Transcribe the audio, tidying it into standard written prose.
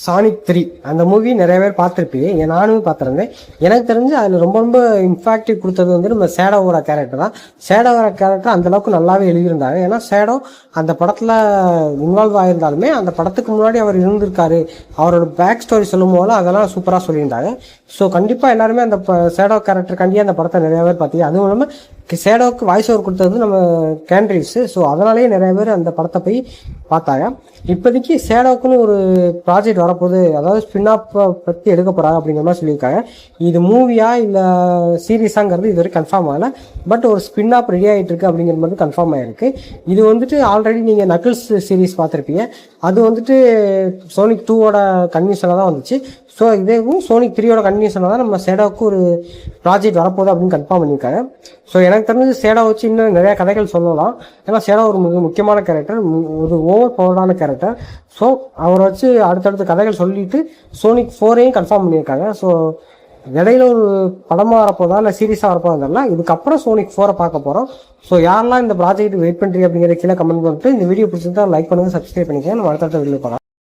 Sonic 3 அந்த movie நிறைய பேர் பார்த்துருப்பீங்க. நானும் பார்த்துருந்தேன். எனக்கு தெரிஞ்சு அதில் ரொம்ப ரொம்ப இம்பாக்டிவ் கொடுத்தது வந்து நம்ம சேடோவோட கேரக்டர் தான். சேடோவோட கேரக்டர் அந்தளவுக்கு நல்லாவே எழுதியிருந்தாங்க. ஏன்னா சேடோ அந்த படத்தில் இன்வால்வ் ஆகியிருந்தாலுமே அந்த படத்துக்கு முன்னாடி அவர் இருந்திருக்காரு, அவரோட பேக் ஸ்டோரி சொல்லும் போது அதெல்லாம் சூப்பராக சொல்லியிருந்தாங்க. ஸோ கண்டிப்பாக எல்லாருமே அந்த சேடோ கேரக்டருக்காண்டியே அந்த படத்தை நிறைய பேர் பார்த்தீங்க. அதுவும் இல்லாமல் சேடோவுக்கு வாய்ஸ் ஓவர் கொடுத்தது நம்ம கேண்ட்ரிவ்ஸு. ஸோ அதனாலேயே நிறைய பேர் அந்த படத்தை போய் பார்த்தாங்க. இப்போதைக்கு சேடோவுக்குன்னு ஒரு ப்ராஜெக்ட் வரப்போகுது, அதாவது ஸ்பின் ஆஃப் பற்றி எடுக்க போகிறாங்க அப்படிங்கிற மாதிரி சொல்லியிருக்காங்க. இது மூவியா இல்லை சீரியஸாங்கிறது இது வரைக்கும் கன்ஃபார்ம் ஆகலை. பட் ஒரு ஸ்பின் ஆஃப் ரெடி ஆகிட்டு இருக்கு அப்படிங்கிற மாதிரி கன்ஃபார்ம் ஆகிருக்கு. இது வந்துட்டு ஆல்ரெடி நீங்கள் நக்கிள்ஸ் சீரீஸ் பார்த்துருப்பீங்க. அது வந்துட்டு சோனிக் 2வோட கன்வியூஷனாக தான் வந்துச்சு. ஸோ இதேவும் சோனிக் 3யோட கன்வியூஷனாக தான் நம்ம சேடோவுக்கு ஒரு ப்ராஜெக்ட் வரப்போகுது அப்படின்னு கன்ஃபார்ம் பண்ணியிருக்காங்க. ஸோ எனக்கு தெரிஞ்சு சேடோ வச்சு இன்னும் நிறையா கதைகள் சொல்லலாம். ஏன்னா சேடோ ஒரு மிக முக்கியமான கேரக்டர், ஒரு ஓவர் பவர்டான கேரக்டர். ஸோ அவரை வச்சு அடுத்தடுத்த கதைகள் சொல்லிட்டு சோனிக் 4ஐயும் கன்ஃபார்ம் பண்ணியிருக்காங்க. ஸோ இடையில ஒரு படமாக வரப்போதா இல்லை சீரியஸாக வரப்போதா தெரியல. இதுக்கப்புறம் சோனிக் 4ஐ பார்க்க போகிறோம். ஸோ யாரெல்லாம் இந்த ப்ராஜெக்ட் வெயிட் பண்ணுறீங்க அப்படிங்கிற கீழே கமெண்ட் பண்ணிட்டு இந்த வீடியோ பிடிச்சிருந்தா லைக் பண்ணுங்கள், சப்ஸ்கிரைப் பண்ணிக்கங்க. நம்ம அடுத்த வீடியோ பார்க்கலாம்.